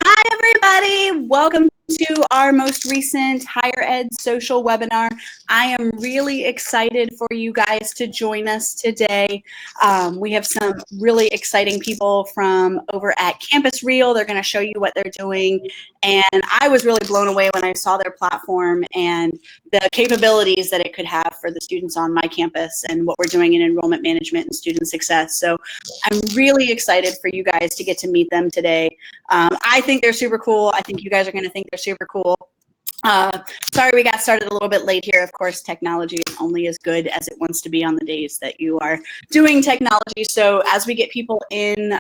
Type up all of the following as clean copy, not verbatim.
Hi, everybody. Welcome to our most recent Higher Ed Social webinar. I am really excited for you guys to join us today. We have some really exciting people from over at CampusReel. They're going to show you what they're doing. And I was really blown away when I saw their platform and the capabilities that it could have for the students on my campus and what we're doing in enrollment management and student success. So I'm really excited for you guys to get to meet them today. I think they're super cool. I think you guys are going to think they're super cool. Sorry we got started a little bit late here. Of course, technology is only as good as it wants to be on the days that you are doing technology. So as we get people in,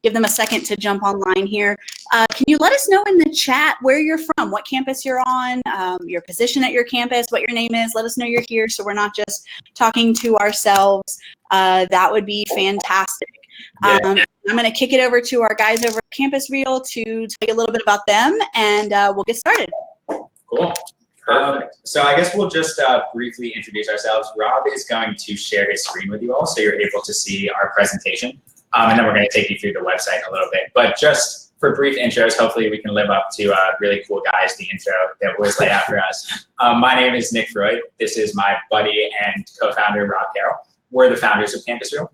give them a second to jump online here. Can you let us know in the chat where you're from, what campus you're on, your position at your campus, what your name is. Let us know you're here so we're not just talking to ourselves. That would be fantastic. Yeah. I'm going to kick it over to our guys over at CampusReel to tell you a little bit about them, and we'll get started. Cool. So I guess we'll just briefly introduce ourselves. Rob is going to share his screen with you all so you're able to see our presentation, and then we're going to take you through the website a little bit. But just for brief intros, hopefully we can live up to really cool guys, the intro that was laid out for us. My name is Nick Freud. This is my buddy and co-founder, Rob Carroll. We're the founders of CampusReel.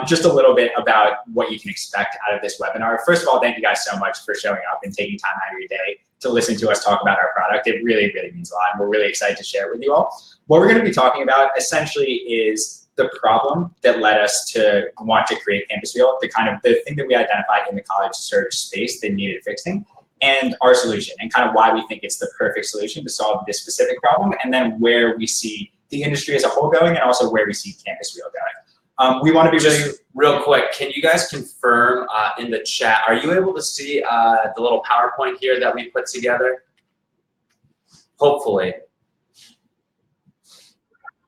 Just a little bit about what you can expect out of this webinar. First of all, thank you guys so much for showing up and taking time out of your day to listen to us talk about our product. It really, really means a lot, and we're really excited to share it with you all. What we're going to be talking about essentially is the problem that led us to want to create CampusReel, the thing that we identified in the college search space that needed fixing, and our solution, and kind of why we think it's the perfect solution to solve this specific problem, and then where we see the industry as a whole going, and also where we see CampusReel going. We want to be just real quick. Can you guys confirm in the chat? Are you able to see the little PowerPoint here that we put together? Hopefully.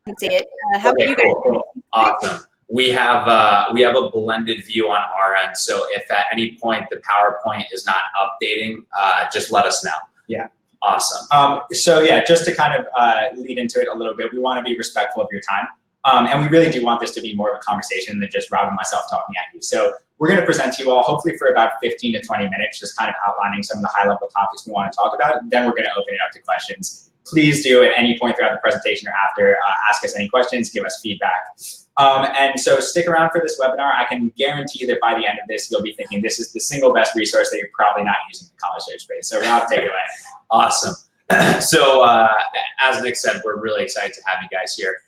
I can see it. How about you guys? Cool. Awesome. We have a blended view on our end. So if at any point the PowerPoint is not updating, just let us know. Yeah. Awesome. So yeah, just to kind of lead into it a little bit, we want to be respectful of your time. And we really do want this to be more of a conversation than just Rob and myself talking at you. So we're going to present to you all, hopefully for about 15 to 20 minutes, just kind of outlining some of the high-level topics we want to talk about. Then we're going to open it up to questions. Please do at any point throughout the presentation or after, ask us any questions, give us feedback. And so stick around for this webinar. I can guarantee you that by the end of this, you'll be thinking this is the single best resource that you're probably not using in the college search space. So Rob, take it away. Awesome. So as Nick said, we're really excited to have you guys here.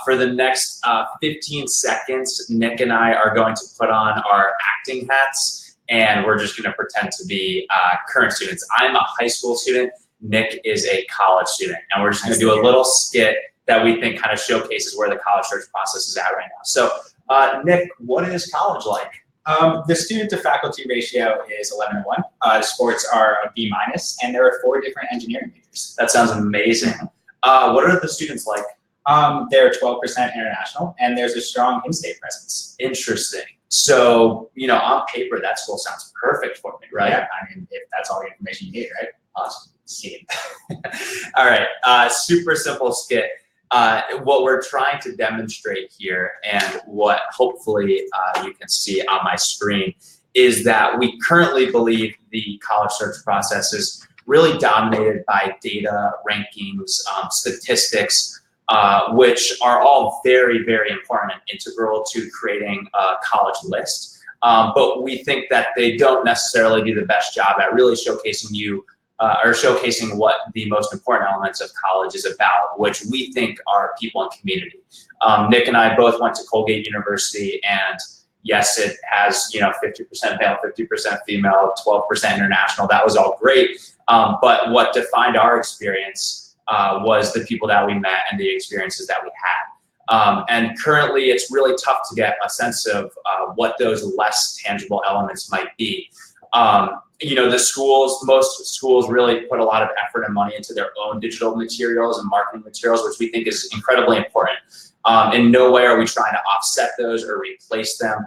For the next 15 seconds, Nick and I are going to put on our acting hats, and we're just going to pretend to be current students. I'm a high school student. Nick is a college student, and we're just going to do a little skit that we think kind of showcases where the college search process is at right now. So, Nick, what is college like? The student to faculty ratio is 11:1. Sports are a B-, and there are 4 different engineering majors. That sounds amazing. What are the students like? They're 12% international, and there's a strong in-state presence. Interesting. So, you know, on paper, that school sounds perfect for me, right? Yeah, I mean, if that's all the information you need, right? Awesome. See. All right. Super simple skit. What we're trying to demonstrate here, and what hopefully you can see on my screen, is that we currently believe the college search process is really dominated by data, rankings, statistics, which are all very, very important and integral to creating a college list. But we think that they don't necessarily do the best job at really showcasing you or showcasing what the most important elements of college is about, which we think are people and community. Nick and I both went to Colgate University, and yes, it has, you know, 50% male, 50% female, 12% international. That was all great. But what defined our experience was the people that we met and the experiences that we had. And currently, it's really tough to get a sense of what those less tangible elements might be. You know, most schools really put a lot of effort and money into their own digital materials and marketing materials, which we think is incredibly important. In no way are we trying to offset those or replace them.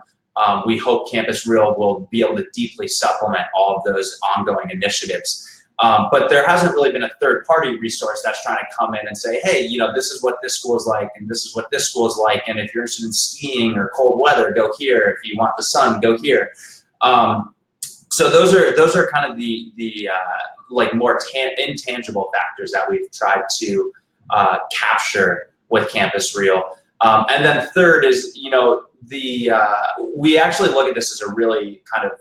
We hope CampusReel will be able to deeply supplement all of those ongoing initiatives. But there hasn't really been a third-party resource that's trying to come in and say, hey, you know, this is what this school is like, and this is what this school is like, and if you're interested in skiing or cold weather, go here. If you want the sun, go here. So those are kind of the like more intangible factors that we've tried to capture with CampusReel. And then third is, you know, we actually look at this as a really kind of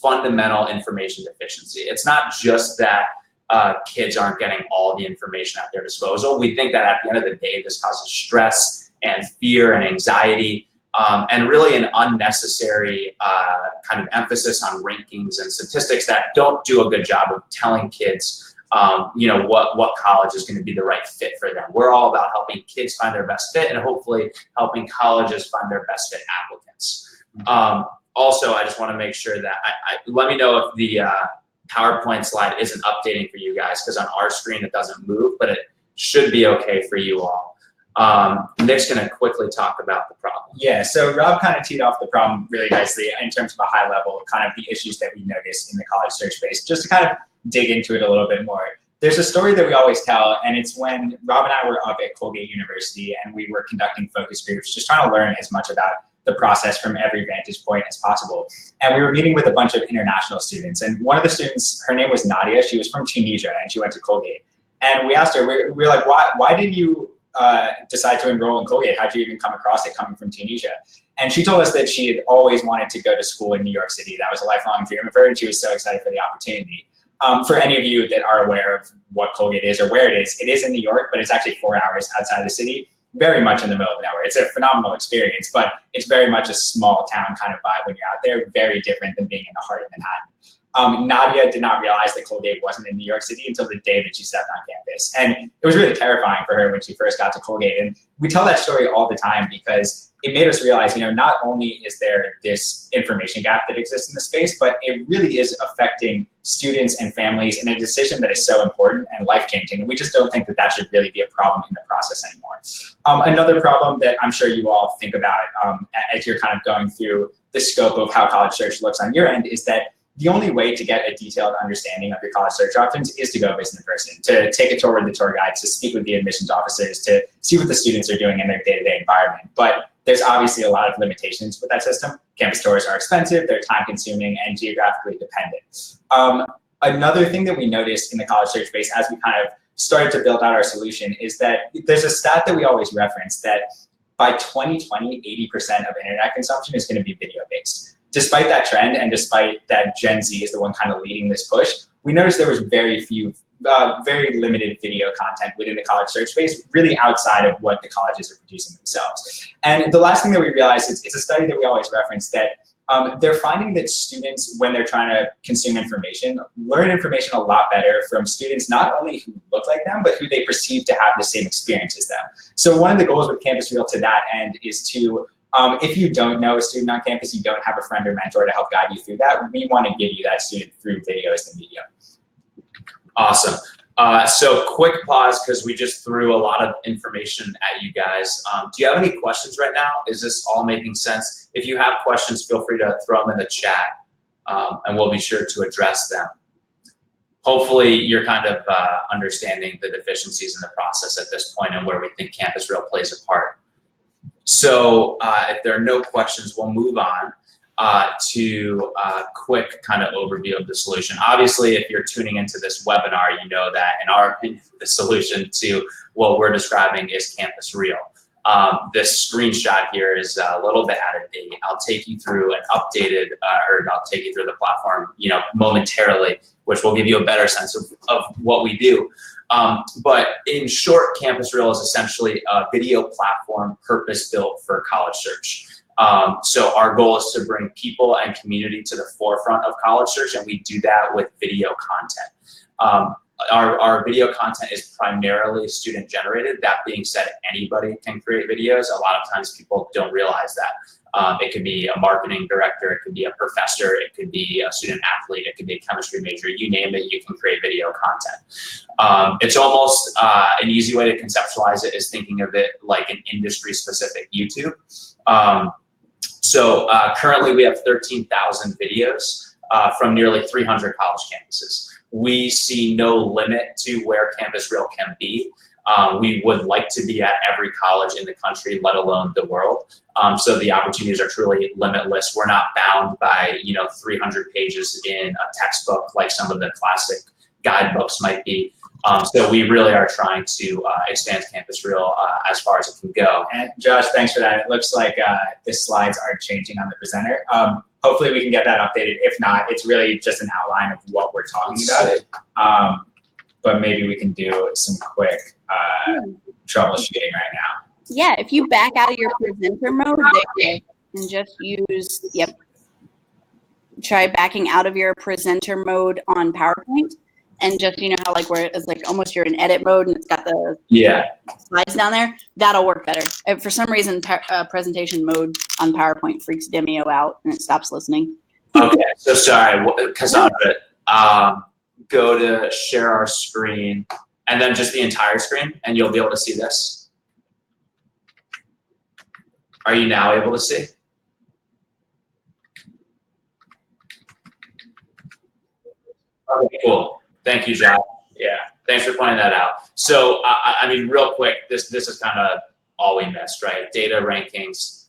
fundamental information deficiency. It's not just that kids aren't getting all the information at their disposal. We think that at the end of the day, this causes stress and fear and anxiety, and really an unnecessary kind of emphasis on rankings and statistics that don't do a good job of telling kids, you know, what college is going to be the right fit for them. We're all about helping kids find their best fit and hopefully helping colleges find their best fit applicants. Also, I just want to make sure that let me know if the PowerPoint slide isn't updating for you guys, because on our screen it doesn't move, but it should be okay for you all. Nick's going to quickly talk about the problem. Yeah, so Rob kind of teed off the problem really nicely in terms of a high level, kind of the issues that we noticed in the college search space. Just to kind of dig into it a little bit more. There's a story that we always tell, and it's when Rob and I were up at Colgate University and we were conducting focus groups, just trying to learn as much about the process from every vantage point as possible. And we were meeting with a bunch of international students. And one of the students, her name was Nadia. She was from Tunisia and she went to Colgate. And we asked her, we were like, why did you decide to enroll in Colgate? How'd you even come across it coming from Tunisia? And she told us that she had always wanted to go to school in New York City. That was a lifelong dream of her, and she was so excited for the opportunity. For any of you that are aware of what Colgate is or where it is in New York, but it's actually 4 hours outside the city, very much in the middle of nowhere. It's a phenomenal experience, but it's very much a small town kind of vibe when you're out there, very different than being in the heart of Manhattan. Nadia did not realize that Colgate wasn't in New York City until the day that she stepped on campus. And it was really terrifying for her when she first got to Colgate. And we tell that story all the time because it made us realize, you know, not only is there this information gap that exists in the space, but it really is affecting students and families in a decision that is so important and life-changing. And we just don't think that that should really be a problem in the process anymore. Another problem that I'm sure you all think about as you're kind of going through the scope of how college search looks on your end is that the only way to get a detailed understanding of your college search options is to go visit in person, to take a tour with the tour guides, to speak with the admissions officers, to see what the students are doing in their day-to-day environment. But there's obviously a lot of limitations with that system. Campus tours are expensive, they're time-consuming, and geographically dependent. Another thing that we noticed in the college search space as we kind of started to build out our solution is that there's a stat that we always reference that by 2020, 80% of internet consumption is going to be video-based. Despite that trend, and despite that Gen Z is the one kind of leading this push, we noticed there was very limited video content within the college search space, really outside of what the colleges are producing themselves. And the last thing that we realized is it's a study that we always reference that they're finding that students, when they're trying to consume information, learn information a lot better from students not only who look like them, but who they perceive to have the same experience as them. So one of the goals with CampusReel to that end is to if you don't know a student on campus, you don't have a friend or mentor to help guide you through that, we want to give you that student through videos and media. Awesome. So quick pause because we just threw a lot of information at you guys. Do you have any questions right now? Is this all making sense? If you have questions, feel free to throw them in the chat and we'll be sure to address them. Hopefully you're kind of understanding the deficiencies in the process at this point and where we think CampusReel plays a part. So if there are no questions, we'll move on to a quick kind of overview of the solution. Obviously, if you're tuning into this webinar, you know that in our opinion, the solution to what we're describing is CampusReel. This screenshot here is a little bit out of date. I'll take you through an updated, or I'll take you through the platform, you know, momentarily, which will give you a better sense of what we do. But in short, CampusReel is essentially a video platform purpose-built for college search. So our goal is to bring people and community to the forefront of college search, and we do that with video content. Our video content is primarily student-generated. That being said, anybody can create videos. A lot of times people don't realize that. It could be a marketing director, it could be a professor, it could be a student athlete, it could be a chemistry major, you name it, you can create video content. It's almost an easy way to conceptualize it is thinking of it like an industry-specific YouTube. So currently we have 13,000 videos from nearly 300 college campuses. We see no limit to where CampusReel can be. We would like to be at every college in the country, let alone the world. So the opportunities are truly limitless. We're not bound by 300 pages in a textbook like some of the classic guidebooks might be. So we really are trying to expand CampusReel as far as it can go. And Josh, thanks for that. It looks like the slides are changing on the presenter. Hopefully we can get that updated. If not, it's really just an outline of what we're talking about. But maybe we can do some quick troubleshooting right now. Yeah, if you back out of your presenter mode there and just use, try backing out of your presenter mode on PowerPoint. And just, how like where it's like almost you're in edit mode and it's got the slides down there, that'll work better. If for some reason presentation mode on PowerPoint freaks Demio out and it stops listening. Okay, so sorry, Cassandra, go to share our screen and then just the entire screen and you'll be able to see this. Are you now able to see? Okay, cool. Thank you, Josh. Yeah, thanks for pointing that out. So, I mean, real quick, this is kind of all we missed, right? Data rankings,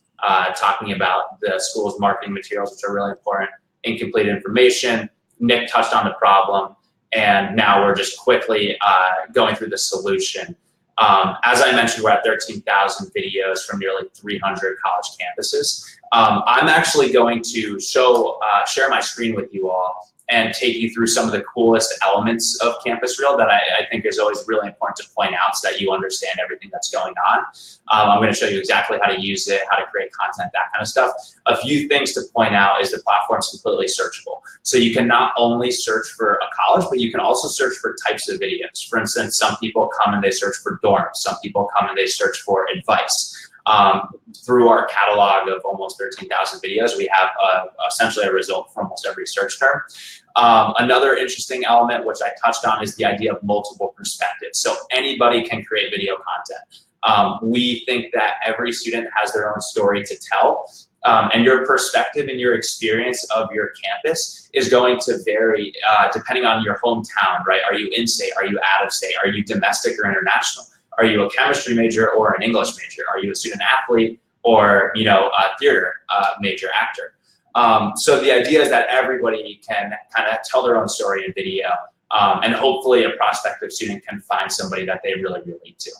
talking about the school's marketing materials, which are really important, incomplete information. Nick touched on the problem, and now we're just quickly going through the solution. As I mentioned, we're at 13,000 videos from nearly 300 college campuses. I'm actually going to share my screen with you all and take you through some of the coolest elements of CampusReel that I think is always really important to point out so that you understand everything that's going on. I'm going to show you exactly how to use it, how to create content, that kind of stuff. A few things to point out is the platform's completely searchable. So you can not only search for a college, but you can also search for types of videos. For instance, some people come and they search for dorms. Some people come and they search for advice. Through our catalog of almost 13,000 videos, we have essentially a result for almost every search term. Another interesting element, which I touched on, is the idea of multiple perspectives. So anybody can create video content. We think that every student has their own story to tell, and your perspective and your experience of your campus is going to vary depending on your hometown, right? Are you in-state? Are you out of state? Are you domestic or international? Are you a chemistry major or an English major? Are you a student athlete or a theater major actor? So the idea is that everybody can kind of tell their own story in video, and hopefully a prospective student can find somebody that they really relate to.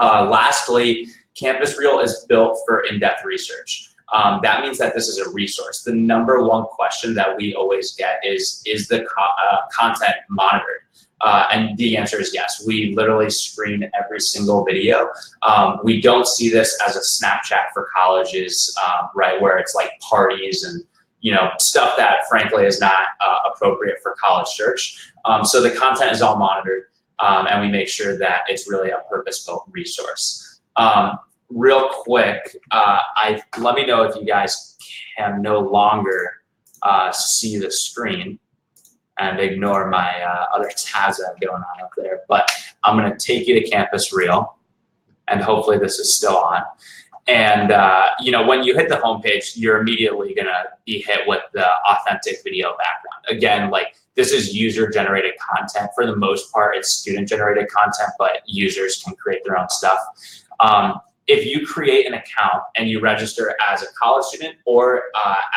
Lastly, CampusReel is built for in-depth research. That means that this is a resource. The number one question that we always get is the content monitored? And the answer is yes. We literally screen every single video. We don't see this as a Snapchat for colleges, right, where it's like parties and stuff that frankly is not appropriate for college search. So the content is all monitored, and we make sure that it's really a purpose-built resource. Real quick, let me know if you guys can no longer see the screen and ignore my other tabs that I have going on up there. But I'm gonna take you to CampusReel, and hopefully this is still on. And when you hit the homepage, you're immediately gonna be hit with the authentic video background. Again, like this is user-generated content. For the most part, it's student-generated content, but users can create their own stuff. If you create an account and you register as a college student or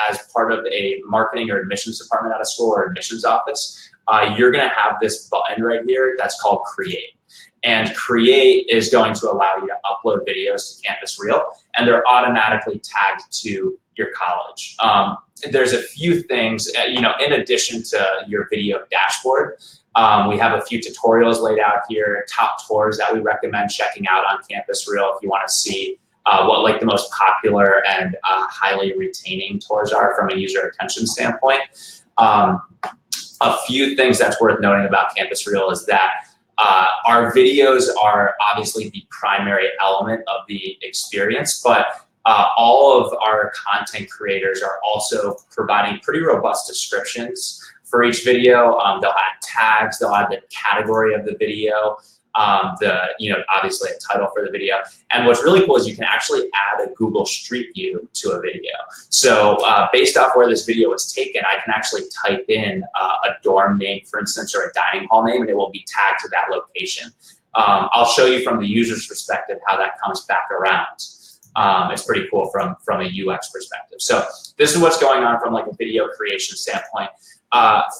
as part of a marketing or admissions department at a school or admissions office, you're gonna have this button right here that's called Create. And Create is going to allow you to upload videos to CampusReel, and they're automatically tagged to your college. There's a few things, in addition to your video dashboard, we have a few tutorials laid out here, top tours that we recommend checking out on CampusReel if you want to see what like the most popular and highly retaining tours are from a user attention standpoint. A few things that's worth noting about CampusReel is that our videos are obviously the primary element of the experience, but all of our content creators are also providing pretty robust descriptions for each video. They'll add tags, they'll add the category of the video, obviously a title for the video. And what's really cool is you can actually add a Google Street View to a video. So based off where this video was taken, I can actually type in a dorm name, for instance, or a dining hall name, and it will be tagged to that location. I'll show you from the user's perspective how that comes back around. It's pretty cool from a UX perspective. So this is what's going on from like a video creation standpoint.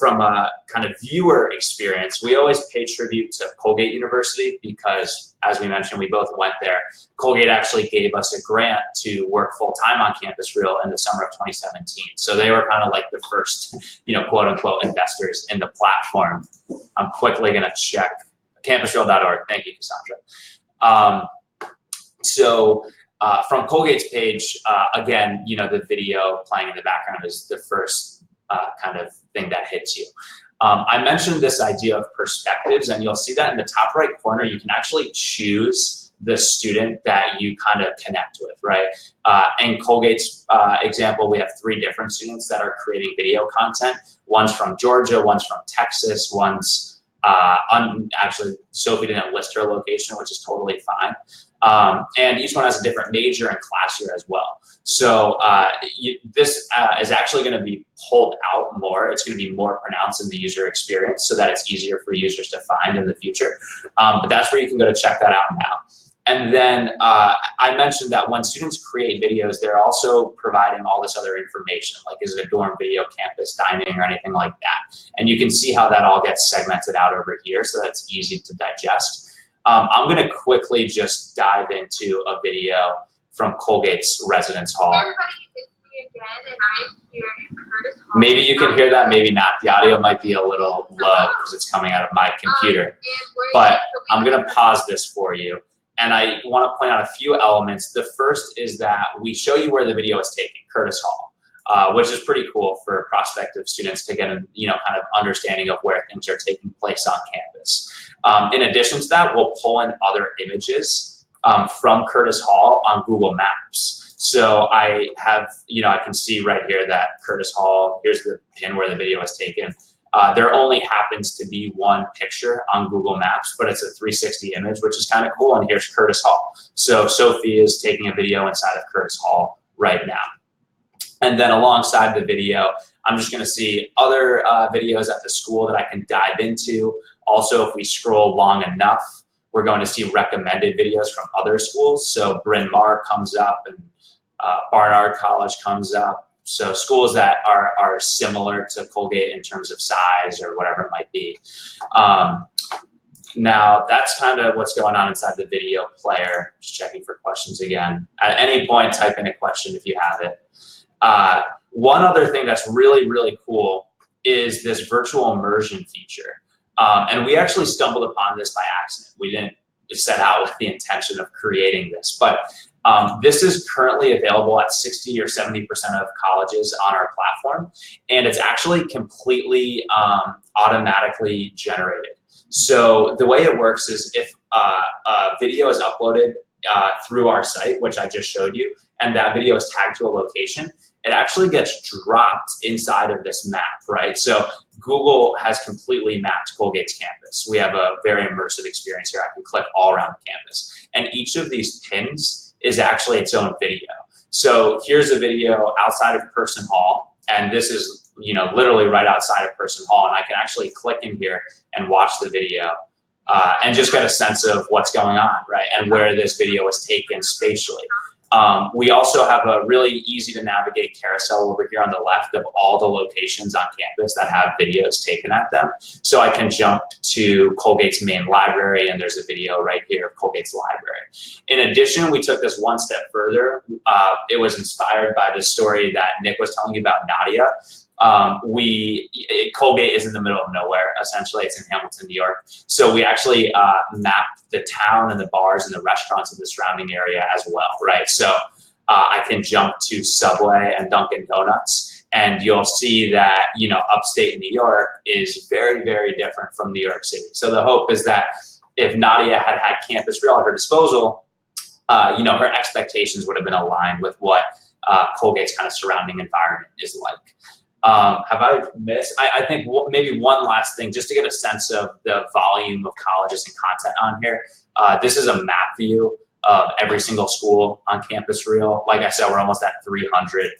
From a kind of viewer experience, we always pay tribute to Colgate University because, as we mentioned, we both went there. Colgate actually gave us a grant to work full-time on CampusReel in the summer of 2017. So they were kind of like the first, quote unquote, investors in the platform. I'm quickly gonna check campusreel.org. Thank you, Cassandra. From Colgate's page, again, the video playing in the background is the first kind of thing that hits you. I mentioned this idea of perspectives, and you'll see that in the top right corner, you can actually choose the student that you kind of connect with, right? In Colgate's example, we have 3 different students that are creating video content. One's from Georgia, one's from Texas, one's actually, Sophie didn't list her location, which is totally fine. And each one has a different major and class year as well. So this is actually going to be pulled out more. It's going to be more pronounced in the user experience so that it's easier for users to find in the future. But that's where you can go to check that out now. And then I mentioned that when students create videos, they're also providing all this other information, like is it a dorm video, campus dining, or anything like that. And you can see how that all gets segmented out over here so that's easy to digest. I'm going to quickly just dive into a video from Colgate's Residence Hall. Maybe you can hear that, maybe not. The audio might be a little low because it's coming out of my computer. But I'm going to pause this for you. And I want to point out a few elements. The first is that we show you where the video is taken, Curtis Hall, which is pretty cool for prospective students to get a kind of understanding of where things are taking place on campus. In addition to that, we'll pull in other images from Curtis Hall on Google Maps. So I have, I can see right here that Curtis Hall, here's the pin where the video is taken. There only happens to be one picture on Google Maps, but it's a 360 image, which is kind of cool. And here's Curtis Hall. So Sophie is taking a video inside of Curtis Hall right now. And then alongside the video, I'm just gonna see other videos at the school that I can dive into. Also, if we scroll long enough, we're going to see recommended videos from other schools. So Bryn Mawr comes up and Barnard College comes up. So schools that are similar to Colgate in terms of size or whatever it might be. Now, that's kind of what's going on inside the video player. Just checking for questions again. At any point, type in a question if you have it. One other thing that's really, really cool is this virtual immersion feature. And we actually stumbled upon this by accident. We didn't set out with the intention of creating this, but this is currently available at 60 or 70% of colleges on our platform, and it's actually completely automatically generated. So the way it works is if a video is uploaded through our site, which I just showed you, and that video is tagged to a location, it actually gets dropped inside of this map, right? So Google has completely mapped Colgate's campus. We have a very immersive experience here. I can click all around the campus. And each of these pins is actually its own video. So here's a video outside of Person Hall, and this is literally right outside of Person Hall, and I can actually click in here and watch the video and just get a sense of what's going on, right? And where this video was taken spatially. We also have a really easy to navigate carousel over here on the left of all the locations on campus that have videos taken at them. So I can jump to Colgate's main library, and there's a video right here of Colgate's library. In addition, we took this one step further. It was inspired by the story that Nick was telling you about Nadia. Colgate is in the middle of nowhere, essentially. It's in Hamilton, New York. So we actually mapped the town and the bars and the restaurants in the surrounding area as well, right? So I can jump to Subway and Dunkin' Donuts, and you'll see that, upstate New York is very, very different from New York City. So the hope is that if Nadia had had CampusReel at her disposal, her expectations would have been aligned with what Colgate's kind of surrounding environment is like. Have I missed? I think maybe one last thing, just to get a sense of the volume of colleges and content on here. This is a map view of every single school on CampusReel. Like I said, we're almost at 300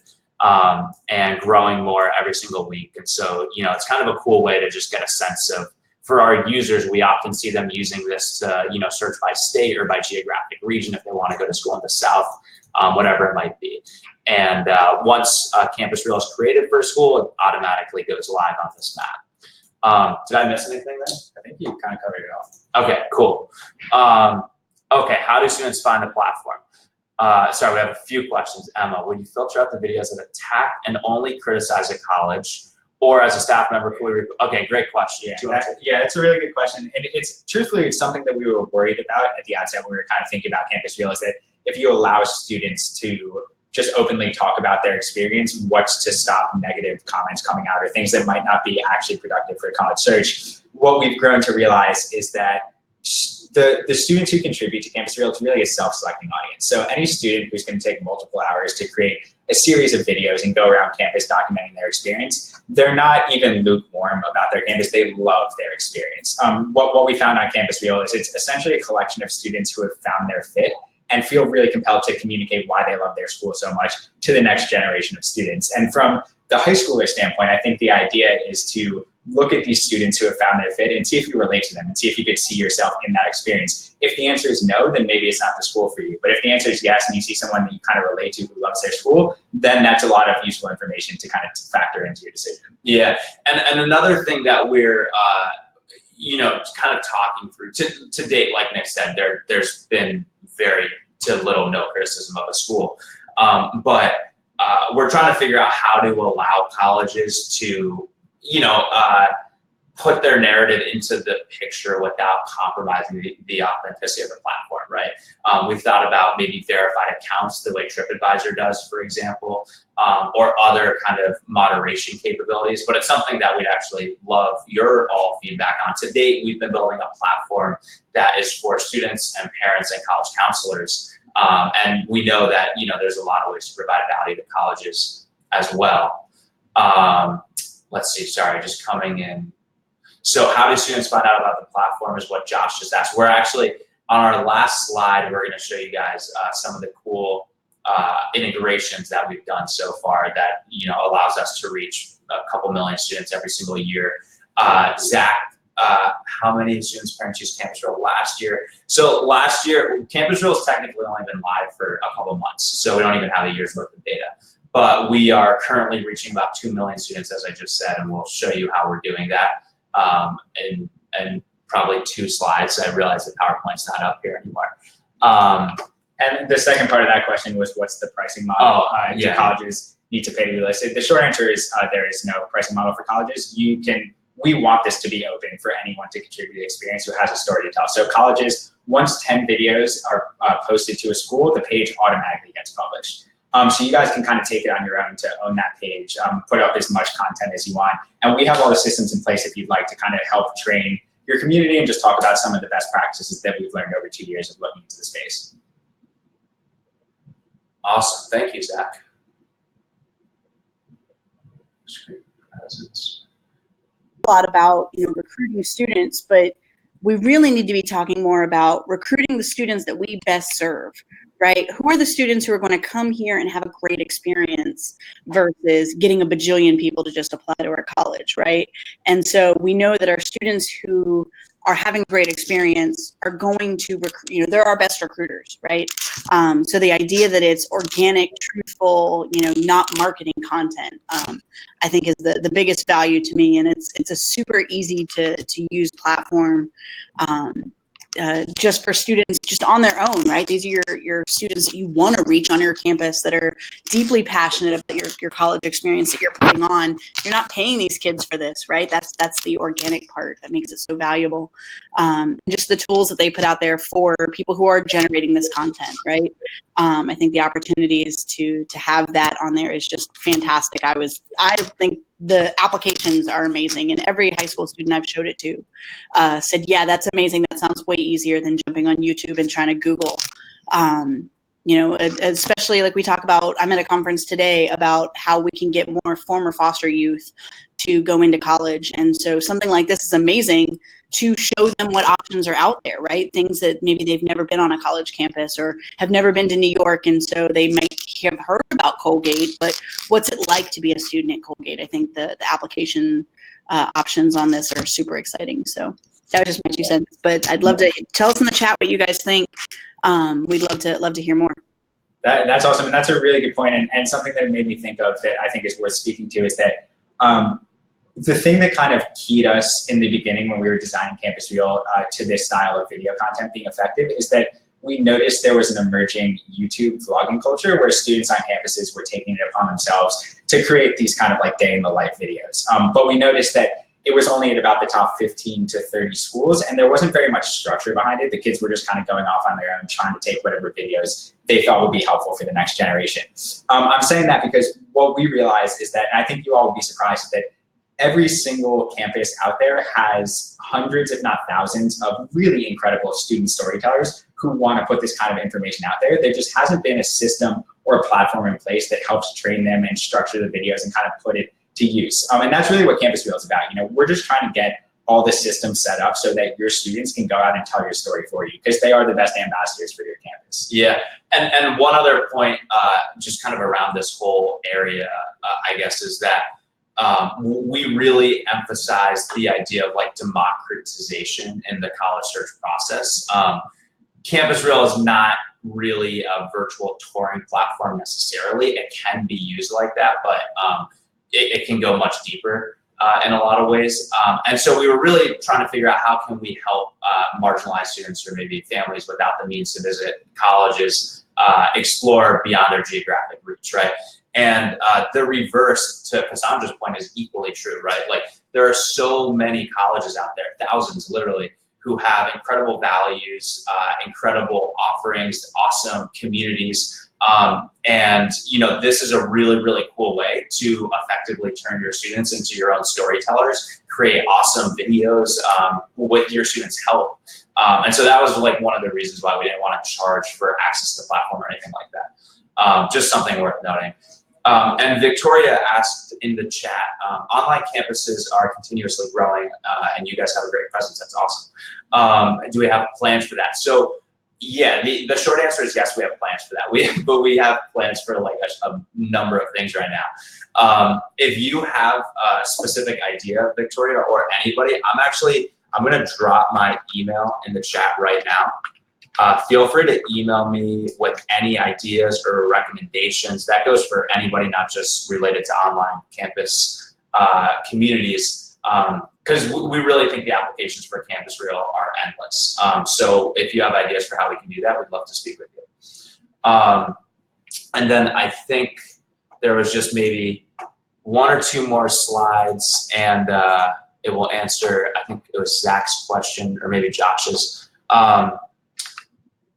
and growing more every single week. And so, it's kind of a cool way to just get a sense of for our users, we often see them using this to, search by state or by geographic region if they want to go to school in the South, whatever it might be. And once CampusReel is created for a school, it automatically goes live on this map. Did I miss anything there? I think you kind of covered it all. Okay, cool. Okay, how do students find the platform? Sorry, we have a few questions. Emma, would you filter out the videos that attack and only criticize a college? Or as a staff member, okay, great question. Yeah, it's a really good question. And it's truthfully, it's something that we were worried about at the outset when we were kind of thinking about CampusReel, is that if you allow students to just openly talk about their experience, what's to stop negative comments coming out or things that might not be actually productive for a college search? What we've grown to realize is that the students who contribute to CampusReel is really a self-selecting audience. So any student who's going to take multiple hours to create a series of videos and go around campus documenting their experience, they're not even lukewarm about their campus. They love their experience. What we found on CampusReel is it's essentially a collection of students who have found their fit and feel really compelled to communicate why they love their school so much to the next generation of students. And from the high schooler standpoint, I think the idea is to look at these students who have found their fit and see if you relate to them and see if you could see yourself in that experience. If the answer is no, then maybe it's not the school for you. But if the answer is yes, and you see someone that you kind of relate to who loves their school, then that's a lot of useful information to kind of factor into your decision. Yeah, and another thing that we're, kind of talking through to date, like Nick said, there's been very to little no criticism of a school. But we're trying to figure out how to allow colleges to put their narrative into the picture without compromising the authenticity of the platform, right? We've thought about maybe verified accounts the way TripAdvisor does, for example, or other kind of moderation capabilities, but it's something that we'd actually love your all feedback on. To date, we've been building a platform that is for students and parents and college counselors. And we know that, there's a lot of ways to provide value to colleges as well. Let's see, sorry, just coming in. So how do students find out about the platform is what Josh just asked. We're actually, on our last slide, we're gonna show you guys some of the cool integrations that we've done so far that, allows us to reach a couple million students every single year. Zach, how many students, parents used CampusReel last year? So last year, CampusReel has technically only been live for a couple months, so we don't even have a year's worth of data. But we are currently reaching about 2 million students, as I just said, and we'll show you how we're doing that in probably 2 slides. I realize the PowerPoint's not up here anymore. And the second part of that question was, what's the pricing model? Do colleges need to pay to be listed? The short answer is there is no pricing model for colleges. We want this to be open for anyone to contribute to experience who has a story to tell. So colleges, once 10 videos are posted to a school, the page automatically gets published. So you guys can kind of take it on your own to own that page, put up as much content as you want. And we have all the systems in place if you'd like to kind of help train your community and just talk about some of the best practices that we've learned over 2 years of looking into the space. Awesome, thank you, Zach. A lot about recruiting students, but we really need to be talking more about recruiting the students that we best serve, right? Who are the students who are going to come here and have a great experience versus getting a bajillion people to just apply to our college, right? And so we know that our students who are having great experience are going to recruit, they're our best recruiters, right? So the idea that it's organic, truthful, not marketing content, I think is the biggest value to me. And it's a super easy to use platform just for students just on their own, right? These are your students that you want to reach on your campus that are deeply passionate about your college experience that you're putting on. You're not paying these kids for this, right? That's the organic part that makes it so valuable. Just the tools that they put out there for people who are generating this content, right? I think the opportunities to have that on there is just fantastic. I think the applications are amazing, and every high school student I've showed it to said, yeah, that's amazing. That sounds way easier than jumping on YouTube and trying to Google. you know, especially like we talk about, I'm at a conference today about how we can get more former foster youth to go into college. And so something like this is amazing to show them what options are out there, right? Things that maybe they've never been on a college campus or have never been to New York. And so they might have heard about Colgate, but what's it like to be a student at Colgate? I think the application options on this are super exciting. So that was just my 2 cents, but I'd love to tell us in the chat what you guys think. We'd love to hear more. That's awesome, and that's a really good point, and something that it made me think of that I think is worth speaking to is that the thing that kind of keyed us in the beginning when we were designing CampusReel to this style of video content being effective is that we noticed there was an emerging YouTube vlogging culture where students on campuses were taking it upon themselves to create these kind of like day in the life videos. But we noticed that it was only at about the top 15 to 30 schools, and there wasn't very much structure behind it. The kids were just kind of going off on their own, trying to take whatever videos they thought would be helpful for the next generation. I'm saying that because what we realized is that, and I think you all will be surprised, that every single campus out there has hundreds, if not thousands, of really incredible student storytellers who want to put this kind of information out there. There just hasn't been a system or a platform in place that helps train them and structure the videos and kind of put it to use. And that's really what CampusReel is about. You know, we're just trying to get all the systems set up so that your students can go out and tell your story for you, because they are the best ambassadors for your campus. Yeah, and one other point, just kind of around this whole area, I guess, is that we really emphasize the idea of like democratization in the college search process. CampusReel is not really a virtual touring platform necessarily. It can be used like that, but it can go much deeper in a lot of ways. And so we were really trying to figure out how can we help marginalized students or maybe families without the means to visit colleges explore beyond their geographic reach, right? And the reverse to Cassandra's point is equally true, right? Like there are so many colleges out there, thousands literally, who have incredible values, incredible offerings, awesome communities. And you know, this is a really, really cool way to effectively turn your students into your own storytellers, create awesome videos with your students' help. And so that was like one of the reasons why we didn't want to charge for access to the platform or anything like that. Just something worth noting. And Victoria asked in the chat, online campuses are continuously growing, and you guys have a great presence. That's awesome. Do we have plans for that? So yeah, the short answer is yes, we have plans for that. But we have plans for like a number of things right now. If you have a specific idea, Victoria, or anybody, I'm gonna drop my email in the chat right now. Feel free to email me with any ideas or recommendations. That goes for anybody, not just related to online campus communities. Because we really think the applications for CampusReel are endless. So if you have ideas for how we can do that, we'd love to speak with you. And then I think there was just maybe 1 or 2 more slides, and it will answer, I think it was Zach's question, or maybe Josh's.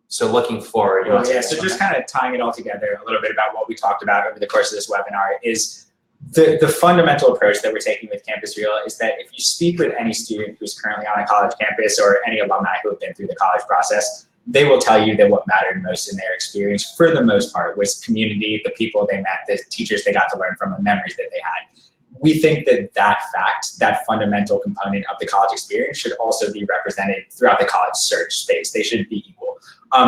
So looking forward. Yeah, so just kind of tying it all together a little bit about what we talked about over the course of this webinar is the fundamental approach that we're taking with CampusReel is that if you speak with any student who's currently on a college campus or any alumni who have been through the college process, they will tell you that what mattered most in their experience, for the most part, was community, the people they met, the teachers they got to learn from, the memories that they had. We think that that fact, that fundamental component of the college experience should also be represented throughout the college search space. They should be equal.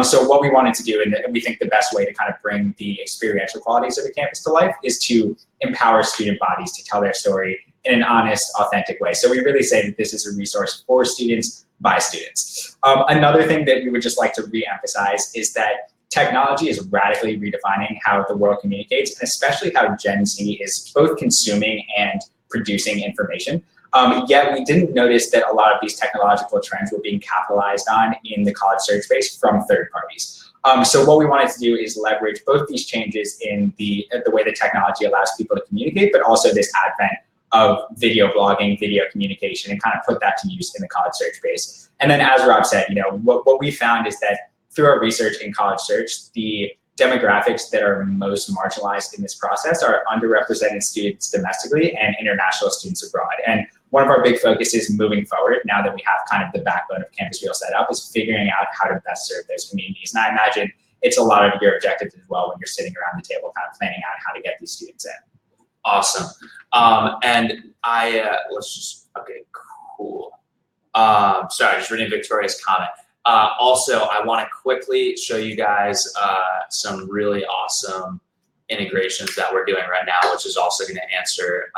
So what we wanted to do, and we think the best way to kind of bring the experiential qualities of the campus to life, is to empower student bodies to tell their story in an honest, authentic way. So we really say that this is a resource for students, by students. Another thing that we would just like to re-emphasize is that technology is radically redefining how the world communicates, and especially how Gen Z is both consuming and producing information. Yet we didn't notice that a lot of these technological trends were being capitalized on in the college search space from third parties. So what we wanted to do is leverage both these changes in the way that technology allows people to communicate, but also this advent of video blogging, video communication, and kind of put that to use in the college search space. And then as Rob said, you know, what we found is that through our research in college search, the demographics that are most marginalized in this process are underrepresented students domestically and international students abroad. And one of our big focuses moving forward, now that we have kind of the backbone of CampusReel set up, is figuring out how to best serve those communities. And I imagine it's a lot of your objectives as well when you're sitting around the table kind of planning out how to get these students in. Awesome. And let's just, okay, cool. Sorry, just reading Victoria's comment. Also, I want to quickly show you guys some really awesome integrations that we're doing right now, which is also going to answer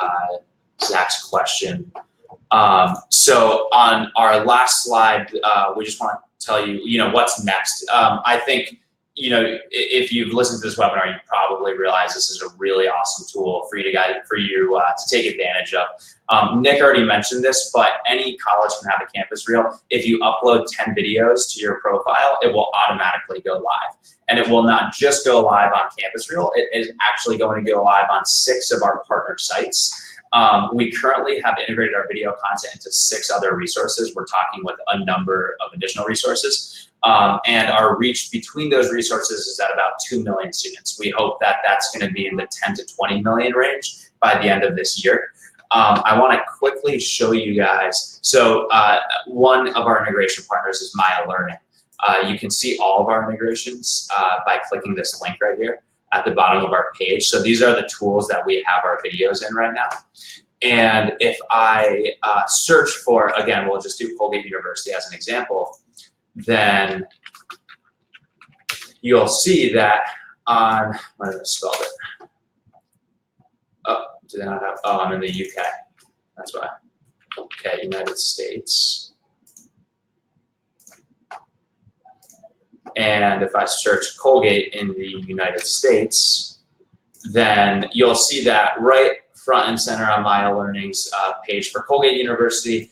Zach's question. So on our last slide, we just want to tell you, what's next. I think, if you've listened to this webinar, you probably realize this is a really awesome tool for you to take advantage of. Nick already mentioned this, but any college can have a CampusReel. If you upload 10 videos to your profile, it will automatically go live. And it will not just go live on CampusReel, it is actually going to go live on 6 of our partner sites. We currently have integrated our video content into 6 other resources. We're talking with a number of additional resources. And our reach between those resources is at about 2 million students. We hope that that's going to be in the 10 to 20 million range by the end of this year. I want to quickly show you guys. So one of our integration partners is Maya Learning. You can see all of our integrations by clicking this link right here at the bottom of our page. So these are the tools that we have our videos in right now. And if I search for, again, we'll just do Colgate University as an example, then you'll see that on, what did I spell it? Oh, did I not have, oh, I'm in the UK. That's why. Okay, United States. And if I search Colgate in the United States, then you'll see that right front and center on Maya Learning's page for Colgate University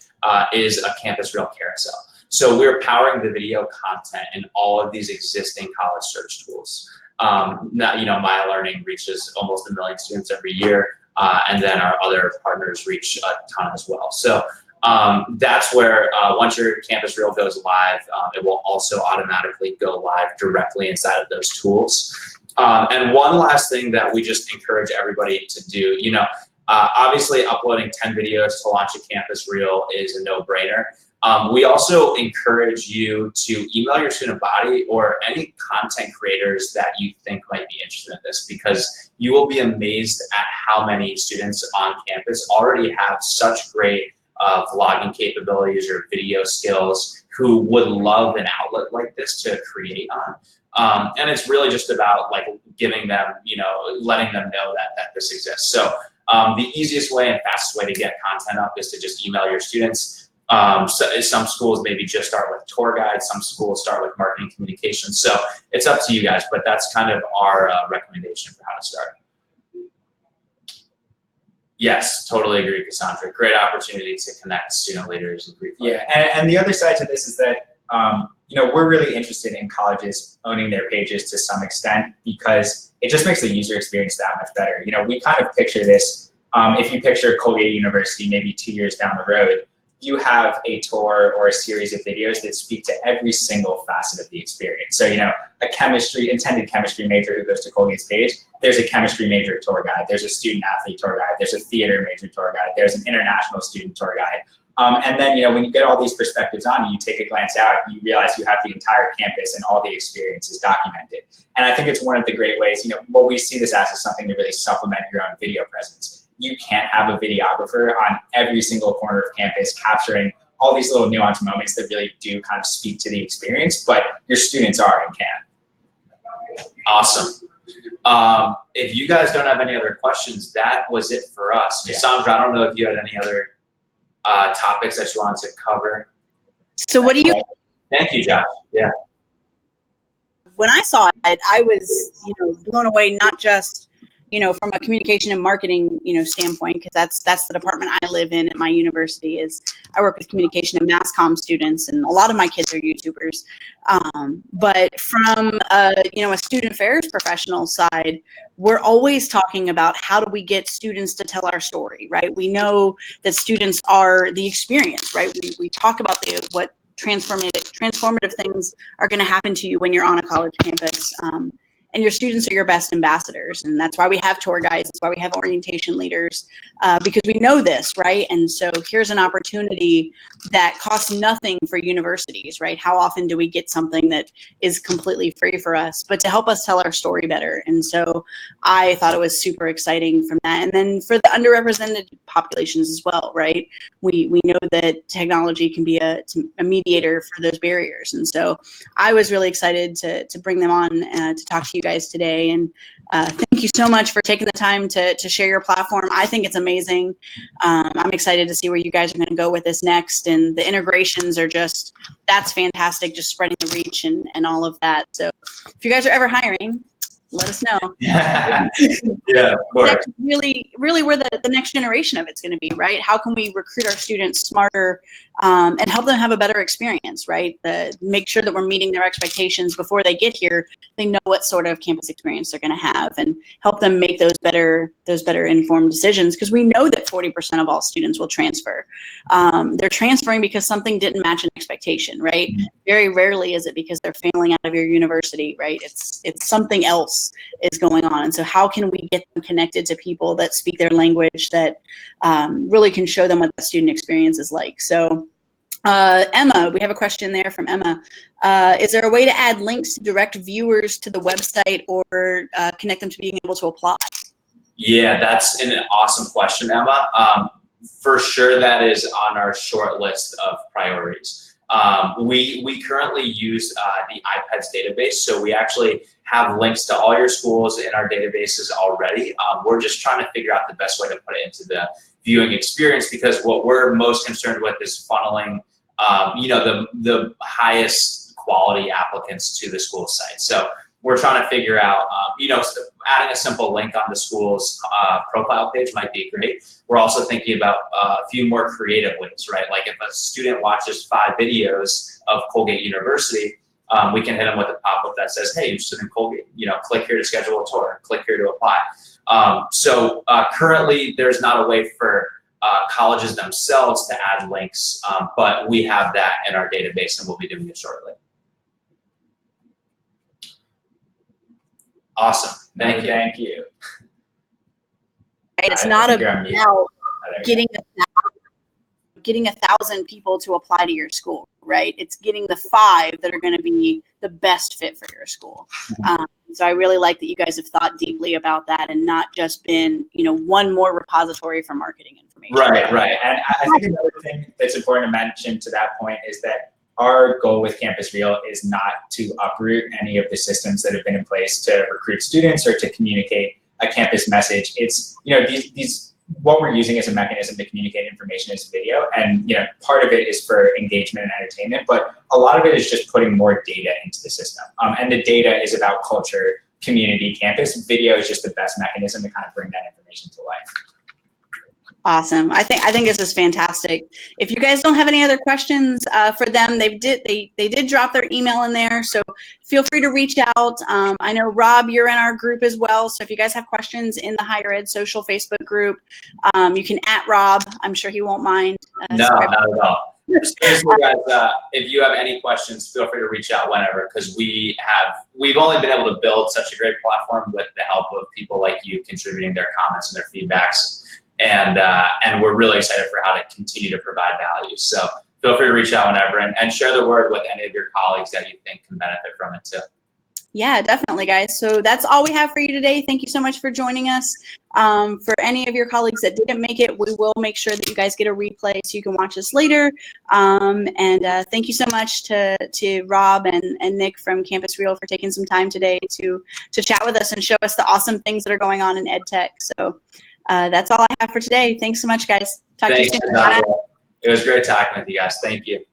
is a CampusReel carousel. So we're powering the video content in all of these existing college search tools. Now, Maya Learning reaches almost 1 million students every year, and then our other partners reach a ton as well. So that's where once your CampusReel goes live, it will also automatically go live directly inside of those tools. And one last thing that we just encourage everybody to do, obviously uploading 10 videos to launch a CampusReel is a no-brainer. We also encourage you to email your student body or any content creators that you think might be interested in this, because you will be amazed at how many students on campus already have such great vlogging capabilities or video skills who would love an outlet like this to create on. And it's really just about giving them, letting them know that this exists. So the easiest way and fastest way to get content up is to just email your students. So some schools maybe just start with tour guides, some schools start with marketing communications. So it's up to you guys, but that's kind of our recommendation for how to start. Yes, totally agree, Cassandra. Great opportunity to connect student leaders and brief. Yeah, and the other side to this is that we're really interested in colleges owning their pages to some extent, because it just makes the user experience that much better. We kind of picture this, if you picture Colgate University maybe 2 years down the road, you have a tour or a series of videos that speak to every single facet of the experience. So, a intended chemistry major who goes to Colgate's page, there's a chemistry major tour guide, there's a student athlete tour guide, there's a theater major tour guide, there's an international student tour guide. And then, when you get all these perspectives on, you take a glance out, you realize you have the entire campus and all the experiences documented. And I think it's one of the great ways, what we see this as is something to really supplement your own video presence. You can't have a videographer on every single corner of campus capturing all these little nuanced moments that really do kind of speak to the experience, but your students are and can. Awesome. If you guys don't have any other questions, that was it for us. Yeah. Cassandra, I don't know if you had any other topics that you wanted to cover. So what do you? Thank you, Josh. Yeah. When I saw it, I was, blown away, not just, from a communication and marketing, standpoint, because that's the department I live in at my university. Is I work with communication and mass comm students, and a lot of my kids are YouTubers. But from a student affairs professional side, we're always talking about how do we get students to tell our story, right? We know that students are the experience, right? We talk about what transformative things are going to happen to you when you're on a college campus. and your students are your best ambassadors. And that's why we have tour guides. That's why we have orientation leaders, because we know this, right? And so here's an opportunity that costs nothing for universities, right? How often do we get something that is completely free for us, but to help us tell our story better? And so I thought it was super exciting from that. And then for the underrepresented populations as well, right? We know that technology can be a mediator for those barriers. And so I was really excited to bring them on to talk to you guys today. And thank you so much for taking the time to share your platform. I think it's amazing. I'm excited to see where you guys are going to go with this next. And the integrations are just, that's fantastic, just spreading the reach and all of that. So if you guys are ever hiring, let us know. Yeah, of course. That's really where the next generation of it's going to be, right? How can we recruit our students smarter and help them have a better experience, right? Make sure that we're meeting their expectations before they get here. They know what sort of campus experience they're going to have, and help them make those better informed decisions, because we know that 40% of all students will transfer. They're transferring because something didn't match an expectation, right? Very rarely is it because they're failing out of your university, right? It's something else is going on. And so how can we get them connected to people that speak their language, that really can show them what the student experience is like? So Emma, we have a question there from Emma. Is there a way to add links to direct viewers to the website, or connect them to being able to apply? Yeah, that's an awesome question, Emma. For sure, that is on our short list of priorities. We currently use the iPads database, so we actually have links to all your schools in our databases already. We're just trying to figure out the best way to put it into the viewing experience, because what we're most concerned with is funneling, the highest quality applicants to the school site. So we're trying to figure out, adding a simple link on the school's profile page might be great. We're also thinking about a few more creative links, right? Like if a student watches 5 videos of Colgate University, we can hit them with a pop-up that says, hey, you're interested in Colgate, click here to schedule a tour, click here to apply. So currently there's not a way for colleges themselves to add links, but we have that in our database, and we'll be doing it shortly. Awesome. Thank you. Thank you. Right? It's not about getting 1,000 people to apply to your school, right? It's getting the 5 that are going to be the best fit for your school. So I really like that you guys have thought deeply about that, and not just been, one more repository for marketing information. Right. And I think another thing that's important to mention to that point is that our goal with CampusReel is not to uproot any of the systems that have been in place to recruit students or to communicate a campus message. It's, what we're using as a mechanism to communicate information is video, and part of it is for engagement and entertainment, but a lot of it is just putting more data into the system. And the data is about culture, community, campus. Video is just the best mechanism to kind of bring that information to life. Awesome. I think this is fantastic. If you guys don't have any other questions for them, they did drop their email in there, so feel free to reach out. I know, Rob, you're in our group as well, so if you guys have questions in the HigherEdSocial Facebook group, you can @Rob. I'm sure he won't mind. No, not at all. Seriously, guys, if you have any questions, feel free to reach out whenever, because we've only been able to build such a great platform with the help of people like you contributing their comments and their feedbacks. And we're really excited for how to continue to provide value. So feel free to reach out whenever, and share the word with any of your colleagues that you think can benefit from it too. Yeah, definitely, guys. So that's all we have for you today. Thank you so much for joining us. For any of your colleagues that didn't make it, we will make sure that you guys get a replay so you can watch us later. And thank you so much to Rob and Nick from CampusReel for taking some time today to chat with us and show us the awesome things that are going on in EdTech. So that's all I have for today. Thanks so much, guys. Talk to you soon. It was great talking with you guys. Thank you.